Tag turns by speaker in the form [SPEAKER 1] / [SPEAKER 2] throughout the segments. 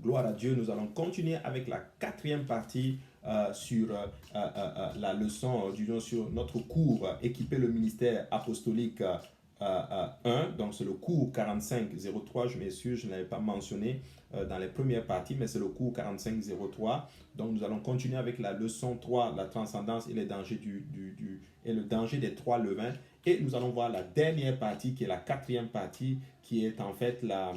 [SPEAKER 1] Gloire à Dieu, nous allons continuer avec la quatrième partie sur la leçon, disons, sur notre cours Équiper le ministère apostolique 1. Donc, c'est le cours 4503. Je m'excuse, je ne l'avais pas mentionné dans les premières parties, mais c'est le cours 4503. Donc, nous allons continuer avec la leçon 3, la transcendance et les dangers et le danger des trois levains. Et nous allons voir la dernière partie, qui est la quatrième partie, qui est en fait la...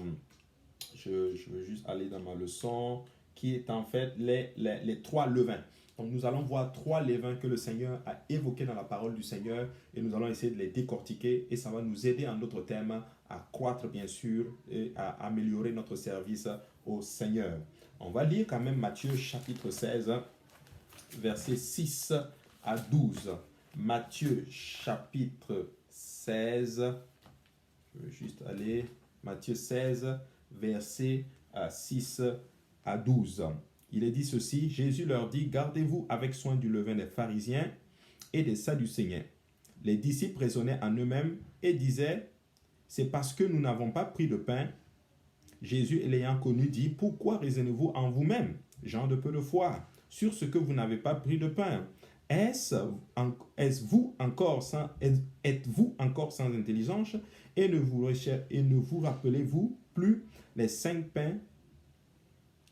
[SPEAKER 1] Je veux juste aller dans ma leçon, qui est en fait les trois levains. Donc nous allons voir trois levains que le Seigneur a évoqués dans la parole du Seigneur et nous allons essayer de les décortiquer et ça va nous aider en d'autres termes à croître bien sûr et à améliorer notre service au Seigneur. On va lire quand même Matthieu chapitre 16, versets 6 à 12. Matthieu chapitre 16, je vais juste aller, Matthieu 16, versets 6 à 12. Il est dit ceci, Jésus leur dit, gardez-vous avec soin du levain des pharisiens et des sadducéens. Les disciples raisonnaient en eux-mêmes et disaient, c'est parce que nous n'avons pas pris de pain. Jésus, l'ayant connu, dit, pourquoi raisonnez-vous en vous-même, gens de peu de foi, sur ce que vous n'avez pas pris de pain? Êtes-vous encore sans intelligence et ne vous rappelez-vous plus les 5 pains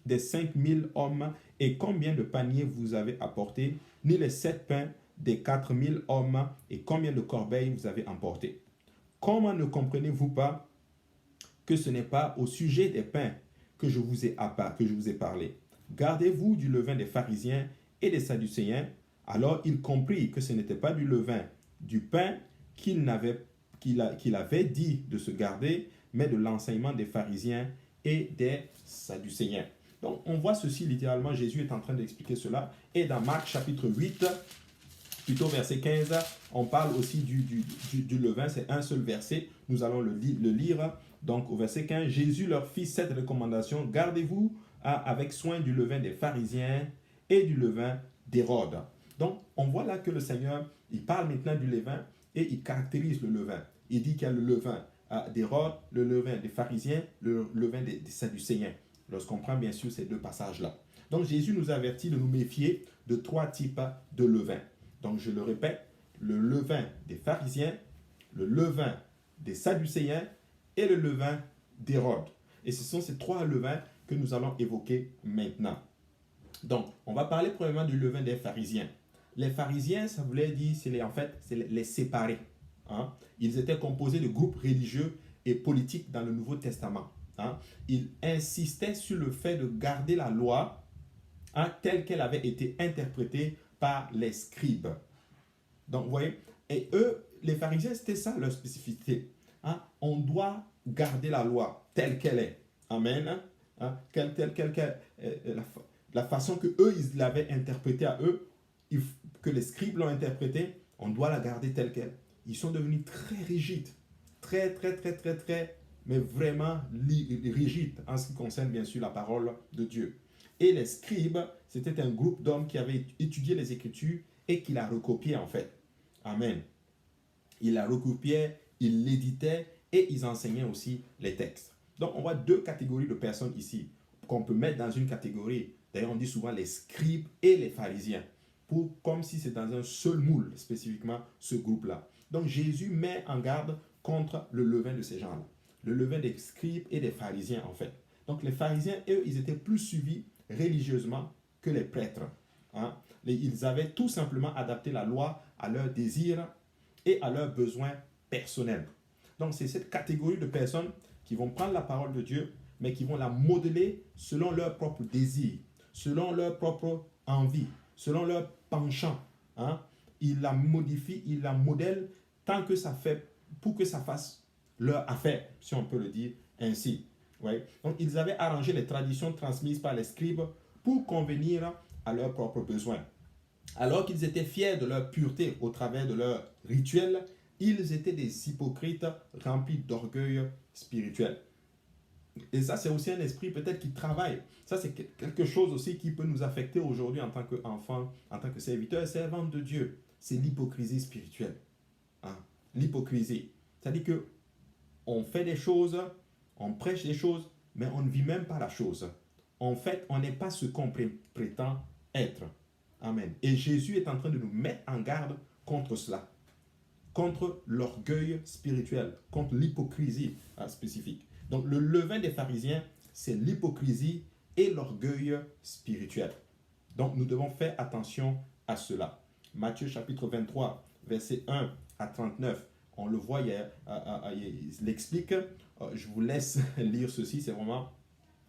[SPEAKER 1] des 5000 hommes et combien de paniers vous avez apporté, ni les 7 pains des 4000 hommes et combien de corbeilles vous avez emporté? Comment ne comprenez-vous pas que ce n'est pas au sujet des pains que je vous ai parlé? Gardez-vous du levain des pharisiens et des sadducéens. Alors il comprit que ce n'était pas du levain, du pain qu'il avait dit de se garder, mais de l'enseignement des pharisiens et des sadducéens. Donc on voit ceci littéralement, Jésus est en train d'expliquer cela. Et dans Marc chapitre 8, plutôt verset 15, on parle aussi du levain, c'est un seul verset, nous allons le lire. Donc au verset 15, Jésus leur fit cette recommandation, gardez-vous avec soin du levain des pharisiens et du levain d'Hérode. Donc, on voit là que le Seigneur, il parle maintenant du levain et il caractérise le levain. Il dit qu'il y a le levain d'Hérode, le levain des pharisiens, le levain des sadducéens. Lorsqu'on prend bien sûr ces deux passages-là. Donc, Jésus nous avertit de nous méfier de trois types de levain. Donc, je le répète, le levain des pharisiens, le levain des sadducéens et le levain d'Hérode. Et ce sont ces trois levains que nous allons évoquer maintenant. Donc, on va parler premièrement du levain des pharisiens. Les pharisiens, ça voulait dire, c'est les séparés. Hein? Ils étaient composés de groupes religieux et politiques dans le Nouveau Testament. Hein? Ils insistaient sur le fait de garder la loi telle qu'elle avait été interprétée par les scribes. Donc, vous voyez, et eux, les pharisiens, c'était ça leur spécificité. Hein? On doit garder la loi telle qu'elle est. Amen. Hein? La façon que eux, ils l'avaient interprétée à eux, que les scribes l'ont interprétée, on doit la garder telle qu'elle. Ils sont devenus très rigides, très, mais vraiment rigides en ce qui concerne bien sûr la parole de Dieu. Et les scribes, c'était un groupe d'hommes qui avaient étudié les Écritures et qui la recopiaient en fait. Amen. Ils la recopiaient, ils l'éditaient et ils enseignaient aussi les textes. Donc on voit deux catégories de personnes ici qu'on peut mettre dans une catégorie. D'ailleurs, on dit souvent les scribes et les pharisiens, comme si c'est dans un seul moule, spécifiquement ce groupe-là. Donc, Jésus met en garde contre le levain de ces gens-là. Le levain des scribes et des pharisiens, en fait. Donc, les pharisiens, eux, ils étaient plus suivis religieusement que les prêtres. Hein? Ils avaient tout simplement adapté la loi à leurs désirs et à leurs besoins personnels. Donc, c'est cette catégorie de personnes qui vont prendre la parole de Dieu, mais qui vont la modeler selon leurs propres désirs, selon leur propre envie, selon leur penchant. Hein? Ils la modifient, ils la modèlent pour que ça fasse leur affaire, si on peut le dire ainsi. Ouais. Donc, ils avaient arrangé les traditions transmises par les scribes pour convenir à leurs propres besoins. Alors qu'ils étaient fiers de leur pureté au travers de leurs rituels, ils étaient des hypocrites remplis d'orgueil spirituel. Et ça, c'est aussi un esprit peut-être qui travaille. Ça, c'est quelque chose aussi qui peut nous affecter aujourd'hui en tant qu'enfants, en tant que serviteurs et servantes de Dieu. C'est l'hypocrisie spirituelle. Hein? L'hypocrisie. C'est-à-dire qu'on fait des choses, on prêche des choses, mais on ne vit même pas la chose. en fait, on n'est pas ce qu'on prétend être. Amen. Et Jésus est en train de nous mettre en garde contre cela, contre l'orgueil spirituel, contre l'hypocrisie spécifique. Donc le levain des pharisiens, c'est l'hypocrisie et l'orgueil spirituel. Donc nous devons faire attention à cela. Matthieu chapitre 23, verset 1 à 39, on le voit, il l'explique. Je vous laisse lire ceci, c'est vraiment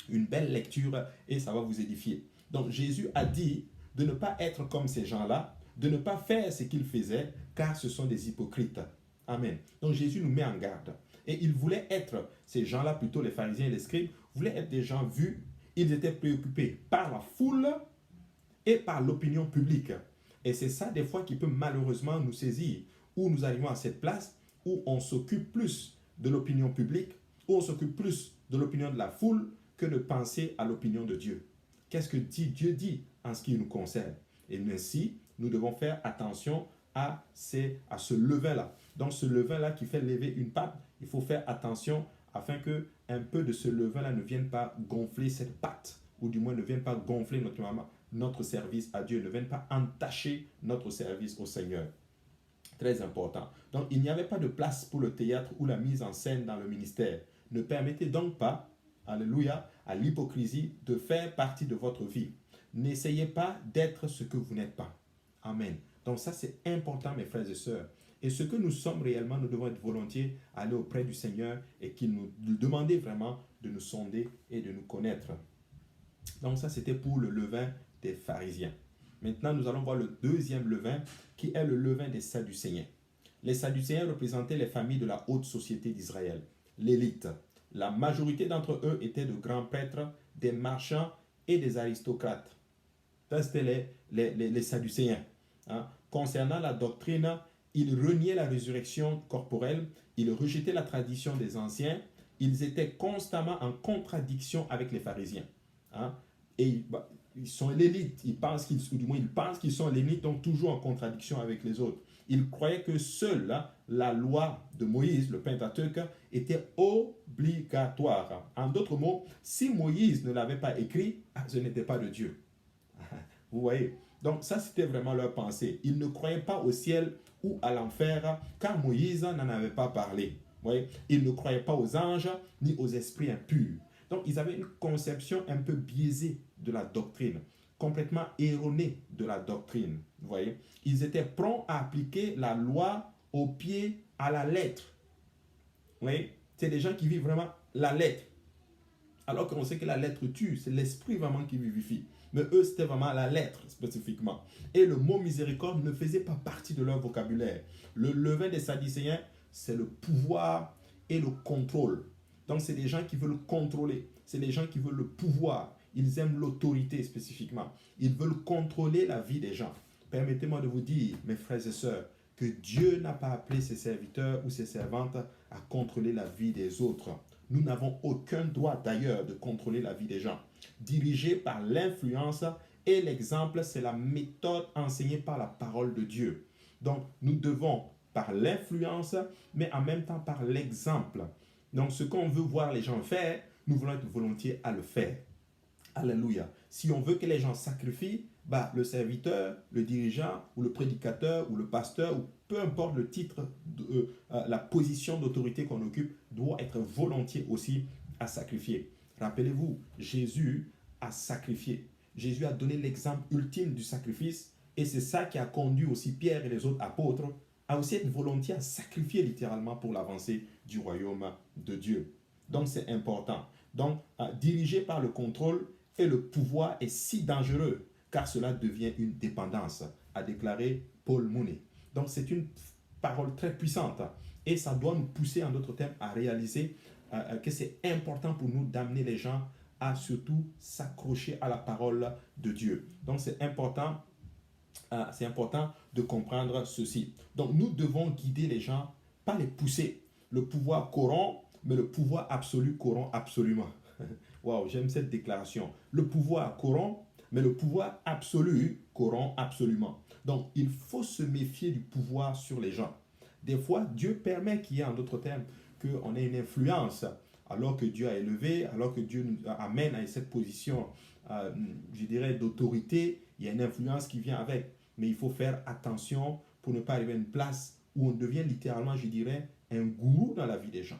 [SPEAKER 1] une belle lecture et ça va vous édifier. Donc Jésus a dit de ne pas être comme ces gens-là, de ne pas faire ce qu'ils faisaient, car ce sont des hypocrites. Amen. Donc Jésus nous met en garde. Et il voulait être, ces gens-là, plutôt les pharisiens et les scribes, voulaient être des gens vus. Ils étaient préoccupés par la foule et par l'opinion publique. Et c'est ça des fois qui peut malheureusement nous saisir, où nous arrivons à cette place où on s'occupe plus de l'opinion publique, où on s'occupe plus de l'opinion de la foule que de penser à l'opinion de Dieu. Qu'est-ce que Dieu dit en ce qui nous concerne? Et ainsi, nous devons faire attention à ce levain-là. Donc ce levain-là qui fait lever une pâte, il faut faire attention afin que un peu de ce levain-là ne vienne pas gonfler cette pâte, ou du moins ne vienne pas gonfler notre service à Dieu, ne vienne pas entacher notre service au Seigneur. Très important. Donc il n'y avait pas de place pour le théâtre ou la mise en scène dans le ministère. Ne permettez donc pas, alléluia, à l'hypocrisie de faire partie de votre vie. N'essayez pas d'être ce que vous n'êtes pas. Amen. Donc ça c'est important mes frères et sœurs. Et ce que nous sommes réellement, nous devons être volontiers aller auprès du Seigneur et qu'il nous demander vraiment de nous sonder et de nous connaître. Donc ça c'était pour le levain des pharisiens. Maintenant nous allons voir le deuxième levain qui est le levain des Sadducéens. Les Sadducéens représentaient les familles de la haute société d'Israël, l'élite. La majorité d'entre eux étaient de grands prêtres, des marchands et des aristocrates. Ça c'était les Sadducéens. Concernant la doctrine, ils reniaient la résurrection corporelle, ils rejetaient la tradition des anciens, ils étaient constamment en contradiction avec les pharisiens. Et ils sont l'élite, ils pensent qu'ils sont l'élite, donc toujours en contradiction avec les autres. Ils croyaient que seule la loi de Moïse, le Pentateuque, était obligatoire. En d'autres mots, si Moïse ne l'avait pas écrit, ce n'était pas de Dieu. Vous voyez? Donc ça, c'était vraiment leur pensée. Ils ne croyaient pas au ciel ou à l'enfer, car Moïse n'en avait pas parlé. Vous voyez? Ils ne croyaient pas aux anges ni aux esprits impurs. Donc ils avaient une conception un peu biaisée de la doctrine, complètement erronée de la doctrine. Vous voyez? Ils étaient prompts à appliquer la loi au pied à la lettre. Vous voyez? C'est des gens qui vivent vraiment la lettre. Alors qu'on sait que la lettre tue, c'est l'esprit vraiment qui vivifie. Mais eux, c'était vraiment la lettre spécifiquement. Et le mot miséricorde ne faisait pas partie de leur vocabulaire. Le levain des Sadducéens, c'est le pouvoir et le contrôle. Donc, c'est des gens qui veulent contrôler. C'est des gens qui veulent le pouvoir. Ils aiment l'autorité spécifiquement. Ils veulent contrôler la vie des gens. Permettez-moi de vous dire, mes frères et sœurs, que Dieu n'a pas appelé ses serviteurs ou ses servantes à contrôler la vie des autres. Nous n'avons aucun droit d'ailleurs de contrôler la vie des gens. Dirigés par l'influence et l'exemple, c'est la méthode enseignée par la parole de Dieu. Donc, nous devons, par l'influence, mais en même temps par l'exemple. Donc, ce qu'on veut voir les gens faire, nous voulons être volontiers à le faire. Alléluia. Si on veut que les gens sacrifient, le serviteur, le dirigeant, ou le prédicateur, ou le pasteur, ou peu importe le titre, la position d'autorité qu'on occupe, doit être volontiers aussi à sacrifier. Rappelez-vous, Jésus a sacrifié. Jésus a donné l'exemple ultime du sacrifice, et c'est ça qui a conduit aussi Pierre et les autres apôtres à aussi être volontiers à sacrifier littéralement pour l'avancée du royaume de Dieu. Donc c'est important. Donc, dirigé par le contrôle et le pouvoir est si dangereux, car cela devient une dépendance, a déclaré Paul Mooney. Donc, c'est une parole très puissante et ça doit nous pousser, en d'autres termes, à réaliser que c'est important pour nous d'amener les gens à surtout s'accrocher à la parole de Dieu. Donc, c'est important de comprendre ceci. Donc, nous devons guider les gens, pas les pousser. Le pouvoir corrompt, mais le pouvoir absolu corrompt absolument. Waouh, j'aime cette déclaration. Le pouvoir corrompt, mais le pouvoir absolu corrompt absolument. Donc, il faut se méfier du pouvoir sur les gens. Des fois, Dieu permet qu'il y ait, en d'autres termes, qu'on ait une influence alors que Dieu a élevé, alors que Dieu nous amène à cette position, je dirais, d'autorité, il y a une influence qui vient avec. Mais il faut faire attention pour ne pas arriver à une place où on devient littéralement, je dirais, un gourou dans la vie des gens.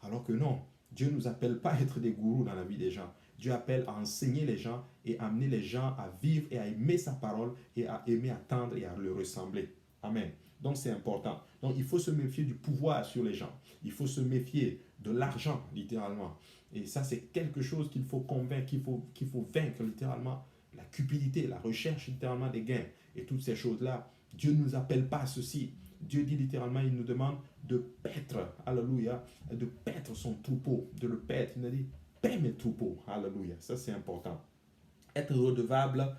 [SPEAKER 1] Alors que non, Dieu ne nous appelle pas à être des gourous dans la vie des gens. Dieu appelle à enseigner les gens et à amener les gens à vivre et à aimer sa parole et à aimer attendre et à le ressembler. Amen. Donc c'est important. Donc il faut se méfier du pouvoir sur les gens. Il faut se méfier de l'argent, littéralement. Et ça, c'est quelque chose qu'il faut convaincre, qu'il faut vaincre, littéralement. La cupidité, la recherche, littéralement, des gains. Et toutes ces choses-là, Dieu ne nous appelle pas à ceci. Dieu dit littéralement, il nous demande de paître, alléluia, de paître son troupeau, de le paître. Il nous dit, paie mes troupeaux, alléluia. Ça, c'est important. Être redevable,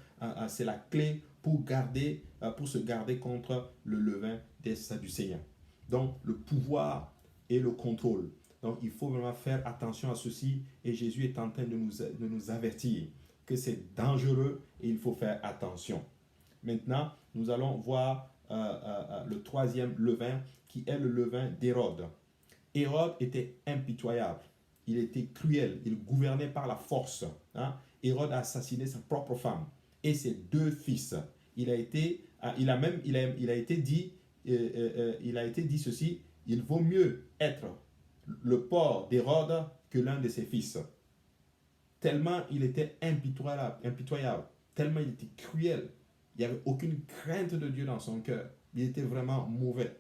[SPEAKER 1] c'est la clé pour se garder contre le levain des Sadducéens. Donc, le pouvoir et le contrôle. Donc, il faut vraiment faire attention à ceci. Et Jésus est en train de nous avertir que c'est dangereux et il faut faire attention. Maintenant, nous allons voir le troisième levain qui est le levain d'Hérode. Hérode était impitoyable. Il était cruel. Il gouvernait par la force. Hein? Hérode a assassiné sa propre femme et ses deux fils. Il a été dit ceci, il vaut mieux être le porc d'Hérode que l'un de ses fils. Tellement il était impitoyable, tellement il était cruel. Il n'y avait aucune crainte de Dieu dans son cœur. Il était vraiment mauvais.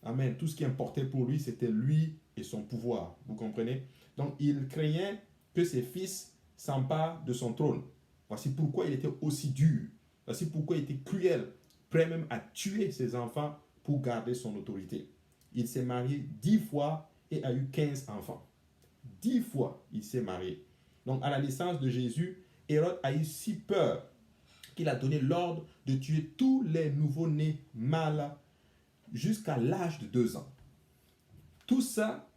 [SPEAKER 1] Amen. Tout ce qui importait pour lui, c'était lui et son pouvoir. Vous comprenez? Donc, il craignait que ses fils s'emparent de son trône. Voici pourquoi il était aussi dur. Voici pourquoi il était cruel, prêt même à tuer ses enfants pour garder son autorité. Il s'est marié 10 fois et a eu 15 enfants. 10 fois, il s'est marié. Donc, à la naissance de Jésus, Hérode a eu si peur qu'il a donné l'ordre de tuer tous les nouveau-nés mâles jusqu'à l'âge de 2 ans. Tout ça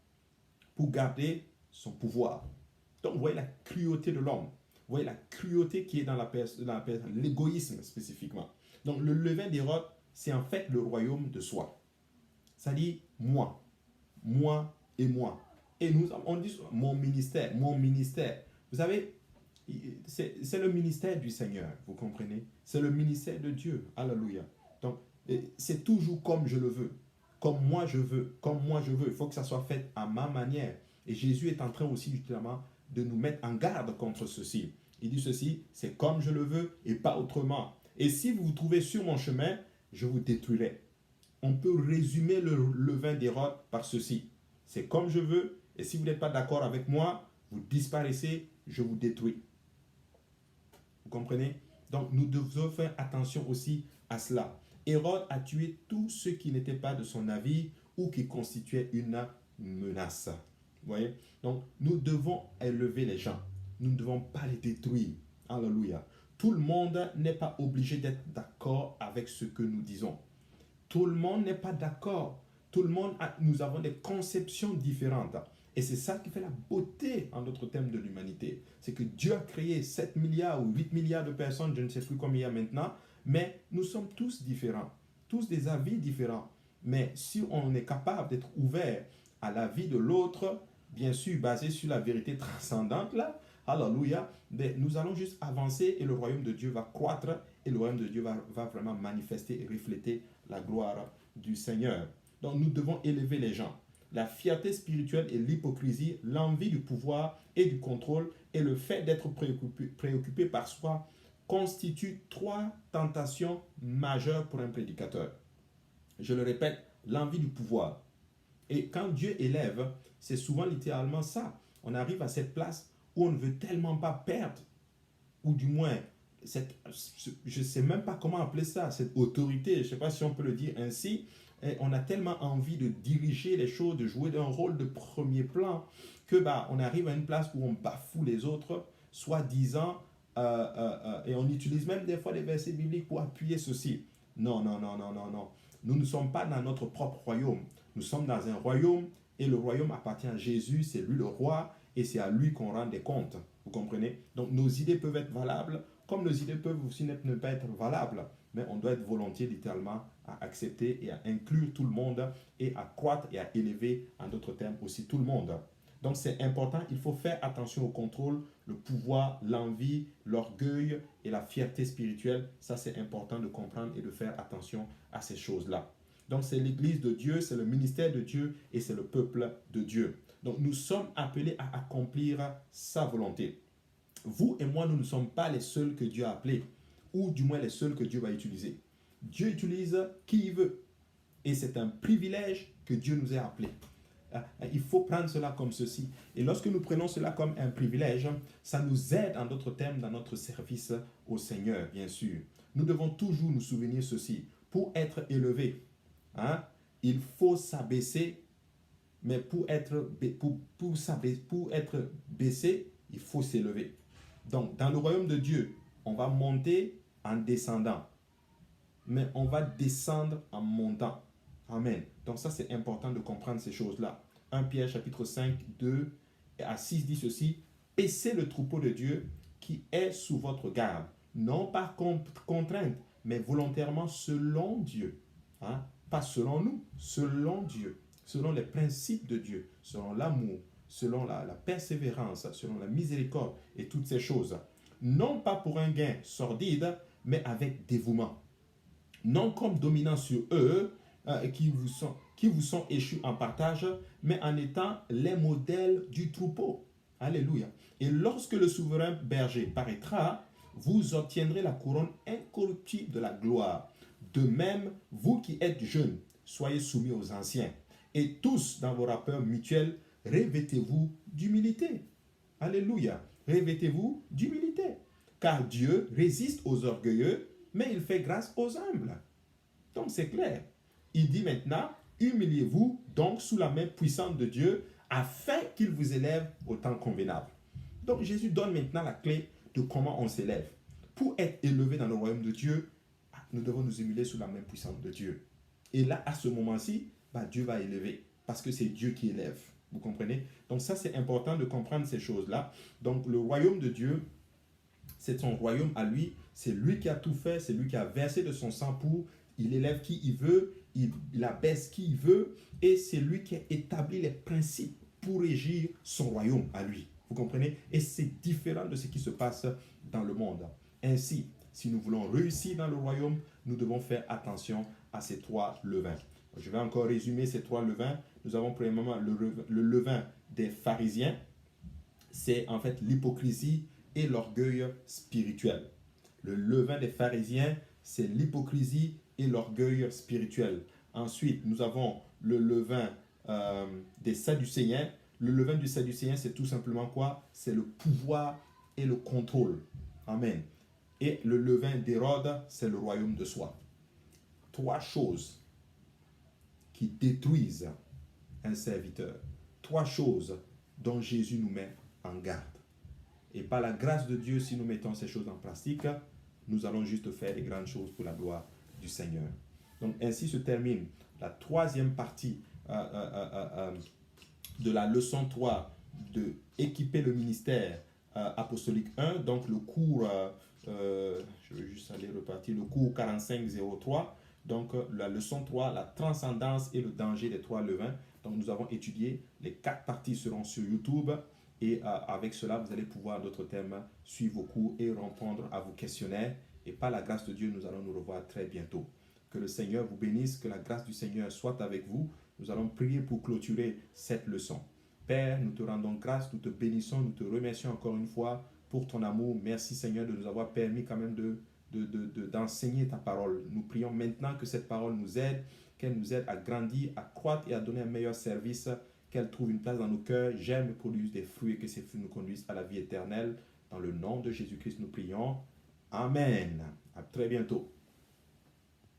[SPEAKER 1] pour garder son pouvoir. Donc, vous voyez la cruauté de l'homme. Vous voyez la cruauté qui est dans la personne, l'égoïsme spécifiquement. Donc, le levain d'Hérode, c'est en fait le royaume de soi. Ça dit moi et moi. Et nous, on dit mon ministère. Vous savez, c'est le ministère du Seigneur, vous comprenez? C'est le ministère de Dieu. Alléluia. Donc, c'est toujours comme je le veux. Comme moi je veux. Il faut que ça soit fait à ma manière. Et Jésus est en train aussi justement de nous mettre en garde contre ceci. Il dit ceci, c'est comme je le veux et pas autrement. Et si vous vous trouvez sur mon chemin, je vous détruirai. On peut résumer le levain d'Hérode par ceci. C'est comme je veux, et si vous n'êtes pas d'accord avec moi, vous disparaissez, je vous détruis. Vous comprenez? Donc nous devons faire attention aussi à cela. Hérode a tué tous ceux qui n'étaient pas de son avis ou qui constituaient une menace. Vous voyez? Donc nous devons élever les gens. Nous ne devons pas les détruire. Alléluia. Tout le monde n'est pas obligé d'être d'accord avec ce que nous disons. Tout le monde n'est pas d'accord. Nous avons des conceptions différentes. Et c'est ça qui fait la beauté en notre thème de l'humanité. C'est que Dieu a créé 7 milliards ou 8 milliards de personnes, je ne sais plus combien il y a maintenant, mais nous sommes tous différents, tous des avis différents. Mais si on est capable d'être ouvert à la vie de l'autre, bien sûr basé sur la vérité transcendante, là, alléluia, nous allons juste avancer et le royaume de Dieu va croître et le royaume de Dieu va vraiment manifester et refléter la gloire du Seigneur. Donc nous devons élever les gens. La fierté spirituelle et l'hypocrisie, l'envie du pouvoir et du contrôle et le fait d'être préoccupé par soi constituent 3 tentations majeures pour un prédicateur. Je le répète, l'envie du pouvoir. Et quand Dieu élève, c'est souvent littéralement ça. On arrive à cette place où on ne veut tellement pas perdre, ou du moins, je ne sais même pas comment appeler ça, cette autorité, je ne sais pas si on peut le dire ainsi. Et on a tellement envie de diriger les choses, de jouer un rôle de premier plan, que on arrive à une place où on bafoue les autres, soi-disant, et on utilise même des fois des versets bibliques pour appuyer ceci. Non. Nous ne sommes pas dans notre propre royaume. Nous sommes dans un royaume et le royaume appartient à Jésus, c'est lui le roi et c'est à lui qu'on rend des comptes. Vous comprenez? Donc nos idées peuvent être valables, comme nos idées peuvent aussi ne pas être valables. Mais on doit être volontiers littéralement à accepter et à inclure tout le monde et à croître et à élever, en d'autres termes, aussi tout le monde. Donc c'est important, il faut faire attention au contrôle, le pouvoir, l'envie, l'orgueil et la fierté spirituelle. Ça c'est important de comprendre et de faire attention à ces choses-là. Donc c'est l'Église de Dieu, c'est le ministère de Dieu et c'est le peuple de Dieu. Donc nous sommes appelés à accomplir sa volonté. Vous et moi, nous ne sommes pas les seuls que Dieu a appelés, ou du moins les seuls que Dieu va utiliser. Dieu utilise qui il veut. Et c'est un privilège que Dieu nous ait appelés. Il faut prendre cela comme ceci. Et lorsque nous prenons cela comme un privilège, ça nous aide en d'autres termes dans notre service au Seigneur, bien sûr. Nous devons toujours nous souvenir ceci. Pour être élevé, il faut s'abaisser, mais pour être baissé, il faut s'élever. Donc, dans le royaume de Dieu, on va monter en descendant, mais on va descendre en montant. Amen. Donc ça, c'est important de comprendre ces choses-là. 1 Pierre chapitre 5, 2 à 6 dit ceci. Paissez le troupeau de Dieu qui est sous votre garde, non par contrainte, mais volontairement selon Dieu. Pas selon nous, selon Dieu, selon les principes de Dieu, selon l'amour, selon la persévérance, selon la miséricorde et toutes ces choses. Non pas pour un gain sordide, mais avec dévouement. Non comme dominant sur eux, qui vous sont échus en partage, mais en étant les modèles du troupeau. Alléluia. Et lorsque le souverain berger paraîtra, vous obtiendrez la couronne incorruptible de la gloire. De même, vous qui êtes jeunes, soyez soumis aux anciens. Et tous, dans vos rapports mutuels, revêtez-vous d'humilité. Alléluia. Revêtez-vous d'humilité. Car Dieu résiste aux orgueilleux, mais il fait grâce aux humbles. Donc c'est clair. Il dit maintenant, humiliez-vous donc sous la main puissante de Dieu, afin qu'il vous élève au temps convenable. Donc Jésus donne maintenant la clé de comment on s'élève. Pour être élevé dans le royaume de Dieu, nous devons nous humilier sous la main puissante de Dieu. Et là, à ce moment-ci, Dieu va élever, parce que c'est Dieu qui élève. Vous comprenez? Donc ça, c'est important de comprendre ces choses-là. Donc le royaume de Dieu, c'est son royaume à lui, c'est lui qui a tout fait, c'est lui qui a versé de son sang pour, il élève qui il veut, il abaisse qui il veut, et c'est lui qui a établi les principes pour régir son royaume à lui. Vous comprenez? Et c'est différent de ce qui se passe dans le monde. Ainsi, si nous voulons réussir dans le royaume, nous devons faire attention à ces trois levains. Je vais encore résumer ces trois levains. Nous avons premièrement le levain des pharisiens. C'est en fait l'hypocrisie et l'orgueil spirituel. Le levain des pharisiens, c'est l'hypocrisie et l'orgueil spirituel. Ensuite, nous avons le levain des Sadducéens. Le levain du Sadducéen, c'est tout simplement quoi? C'est le pouvoir et le contrôle. Amen. Et le levain d'Hérode, c'est le royaume de soi. Trois choses qui détruisent un serviteur. Trois choses dont Jésus nous met en garde. Et par la grâce de Dieu, si nous mettons ces choses en pratique, nous allons juste faire des grandes choses pour la gloire du Seigneur. Donc ainsi se termine la troisième partie de la leçon 3 de équiper le ministère apostolique 1. Donc le cours, je vais juste aller repartir, le cours 4503. Donc la leçon 3, la transcendance et le danger des trois levains. Donc nous avons étudié, les 4 parties seront sur YouTube. Et avec cela, vous allez pouvoir, d'autres thèmes, suivre vos cours et répondre à vos questionnaires. Et par la grâce de Dieu, nous allons nous revoir très bientôt. Que le Seigneur vous bénisse, que la grâce du Seigneur soit avec vous. Nous allons prier pour clôturer cette leçon. Père, nous te rendons grâce, nous te bénissons, nous te remercions encore une fois pour ton amour. Merci Seigneur de nous avoir permis quand même d'enseigner ta parole. Nous prions maintenant que cette parole nous aide, qu'elle nous aide à grandir, à croître et à donner un meilleur service, qu'elle trouve une place dans nos cœurs, germe et produise des fruits et que ces fruits nous conduisent à la vie éternelle. Dans le nom de Jésus-Christ, nous prions. Amen. À très bientôt.